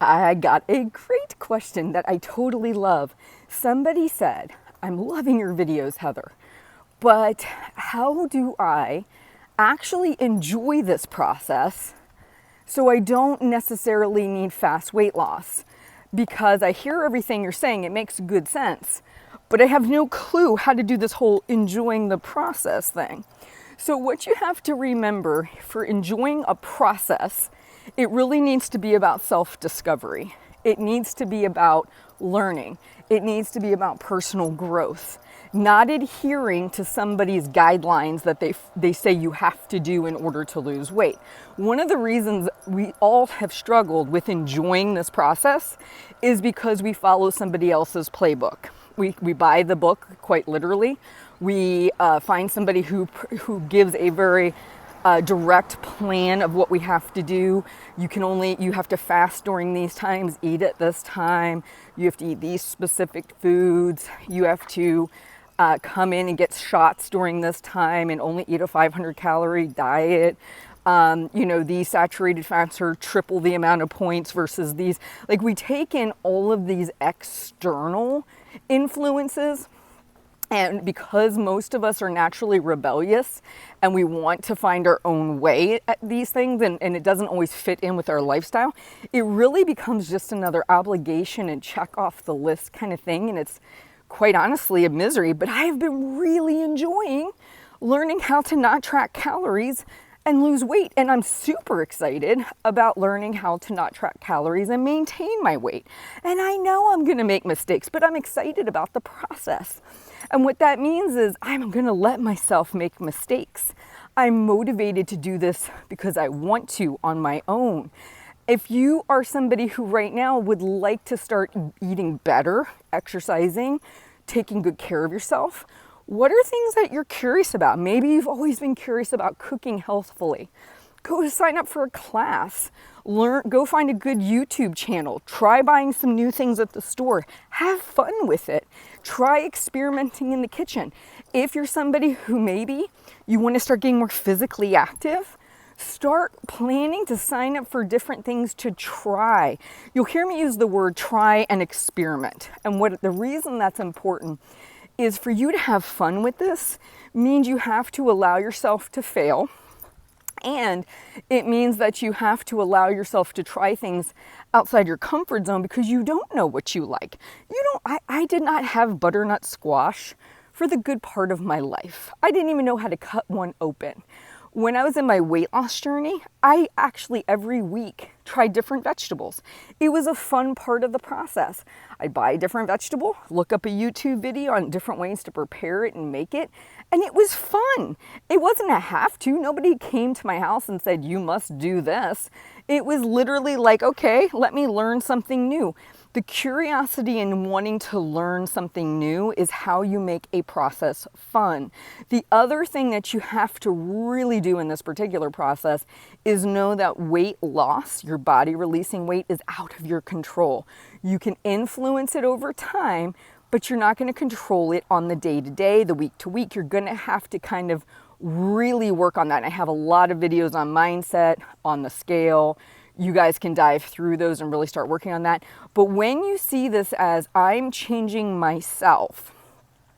I got a great question that I totally love. Somebody said, I'm loving your videos, Heather, but how do I actually enjoy this process so I don't necessarily need fast weight loss? Because I hear everything you're saying, it makes good sense, but I have no clue how to do this whole enjoying the process thing. So, what you have to remember for enjoying a process, it really needs to be about self-discovery. It needs to be about learning. It needs to be about personal growth, not adhering to somebody's guidelines that they say you have to do in order to lose weight. One of the reasons we all have struggled with enjoying this process is because we follow somebody else's playbook. We buy the book quite literally. We find somebody who gives a very direct plan of what we have to do. You have to fast during these times, eat at this time. You have to eat these specific foods. You have to come in and get shots during this time and only eat a 500 calorie diet. These saturated fats are triple the amount of points versus these. Like, we take in all of these external influences, and because most of us are naturally rebellious and we want to find our own way at these things, and it doesn't always fit in with our lifestyle, it really becomes just another obligation and check off the list kind of thing. And it's quite honestly a misery, but I have been really enjoying learning how to not track calories and lose weight. And I'm super excited about learning how to not track calories and maintain my weight. And I know I'm gonna make mistakes, but I'm excited about the process. And what that means is I'm gonna let myself make mistakes. I'm motivated to do this because I want to on my own. If you are somebody who right now would like to start eating better, exercising, taking good care of yourself, what are things that you're curious about? Maybe you've always been curious about cooking healthfully. Go sign up for a class. Go find a good YouTube channel. Try buying some new things at the store. Have fun with it. Try experimenting in the kitchen. If you're somebody who maybe you want to start getting more physically active, start planning to sign up for different things to try. You'll hear me use the word try and experiment. And the reason that's important is for you to have fun with this means you have to allow yourself to fail. And it means that you have to allow yourself to try things outside your comfort zone because you don't know what you like. I did not have butternut squash for the good part of my life. I didn't even know how to cut one open. When I was in my weight loss journey, I actually every week tried different vegetables. It was a fun part of the process. I'd buy a different vegetable, look up a YouTube video on different ways to prepare it and make it, and it was fun. It wasn't a have to. Nobody came to my house and said, you must do this. It was literally like, okay, let me learn something new. The curiosity in wanting to learn something new is how you make a process fun. The other thing that you have to really do in this particular process is know that weight loss, your body releasing weight, is out of your control. You can influence it over time, but you're not going to control it on the day-to-day, the week-to-week. You're going to have to kind of really work on that. And I have a lot of videos on mindset, on the scale. You guys can dive through those and really start working on that. But when you see this as I'm changing myself,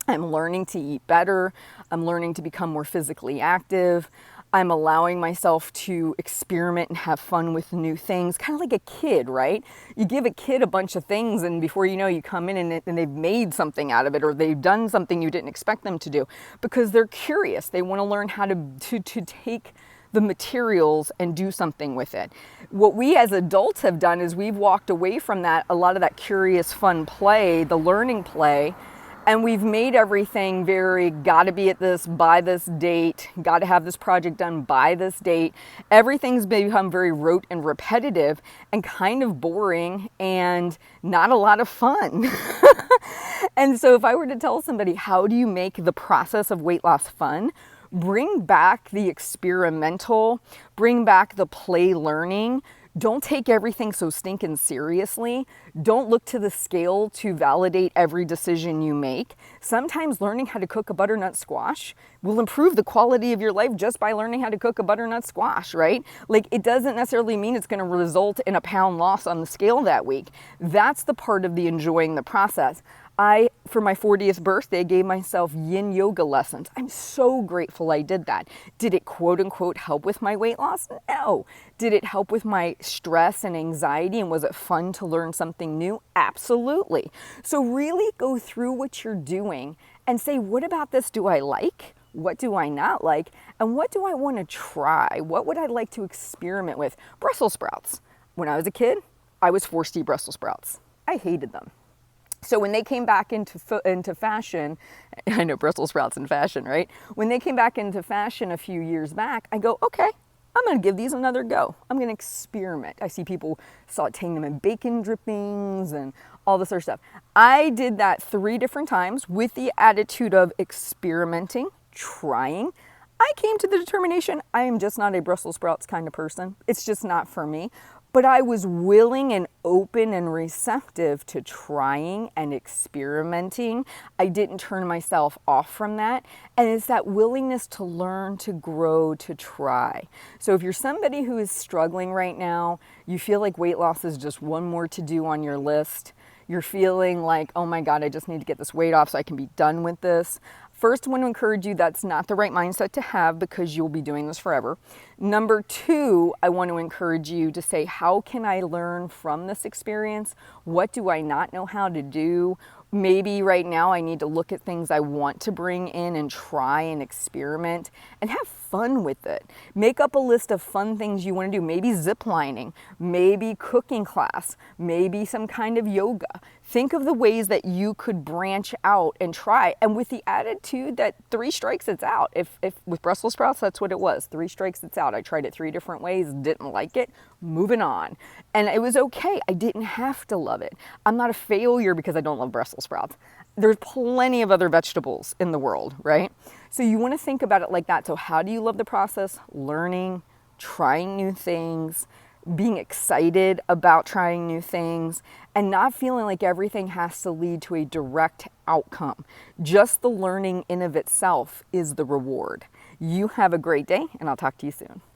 I'm learning to eat better, I'm learning to become more physically active, I'm allowing myself to experiment and have fun with new things, kind of like a kid, right? You give a kid a bunch of things and before you know, you come in and they've made something out of it, or they've done something you didn't expect them to do because they're curious. They want to learn how to take the materials and do something with it. What we as adults have done is we've walked away from that, a lot of that curious fun play, the learning play, and we've made everything very gotta be at this by this date, gotta have this project done by this date. Everything's become very rote and repetitive and kind of boring and not a lot of fun. And so if I were to tell somebody, how do you make the process of weight loss fun? Bring back the experimental, bring back the play learning. Don't take everything so stinking seriously. Don't look to the scale to validate every decision you make. Sometimes learning how to cook a butternut squash will improve the quality of your life just by learning how to cook a butternut squash, right? Like, it doesn't necessarily mean it's going to result in a pound loss on the scale that week. That's the part of the enjoying the process. For my 40th birthday, gave myself yin yoga lessons. I'm so grateful I did that. Did it quote unquote help with my weight loss? No. Did it help with my stress and anxiety? And was it fun to learn something new? Absolutely. So really go through what you're doing and say, what about this do I like? What do I not like? And what do I want to try? What would I like to experiment with? Brussels sprouts. When I was a kid, I was forced to eat Brussels sprouts. I hated them. So when they came back into fashion, I know Brussels sprouts in fashion, right? When they came back into fashion a few years back, I go, okay, I'm going to give these another go. I'm going to experiment. I see people sauteing them in bacon drippings and all this other stuff. I did that 3 different times with the attitude of experimenting, trying. I came to the determination I am just not a Brussels sprouts kind of person. It's just not for me. But I was willing and open and receptive to trying and experimenting. I didn't turn myself off from that. And it's that willingness to learn, to grow, to try. So if you're somebody who is struggling right now, you feel like weight loss is just one more to do on your list, you're feeling like, oh my God, I just need to get this weight off so I can be done with this. First, I want to encourage you that's not the right mindset to have because you'll be doing this forever. Number 2, I want to encourage you to say, how can I learn from this experience? What do I not know how to do? Maybe right now I need to look at things I want to bring in and try and experiment and have fun with it. Make up a list of fun things you want to do. Maybe zip lining, maybe cooking class, maybe some kind of yoga. Think of the ways that you could branch out and try. And with the attitude that 3 strikes, it's out. If with Brussels sprouts, that's what it was. 3 strikes, it's out. I tried it 3 different ways, didn't like it, moving on. And it was okay. I didn't have to love it. I'm not a failure because I don't love Brussels sprouts. There's plenty of other vegetables in the world, right? So you want to think about it like that. So how do you love the process? Learning, trying new things, being excited about trying new things, and not feeling like everything has to lead to a direct outcome. Just the learning in of itself is the reward. You have a great day, and I'll talk to you soon.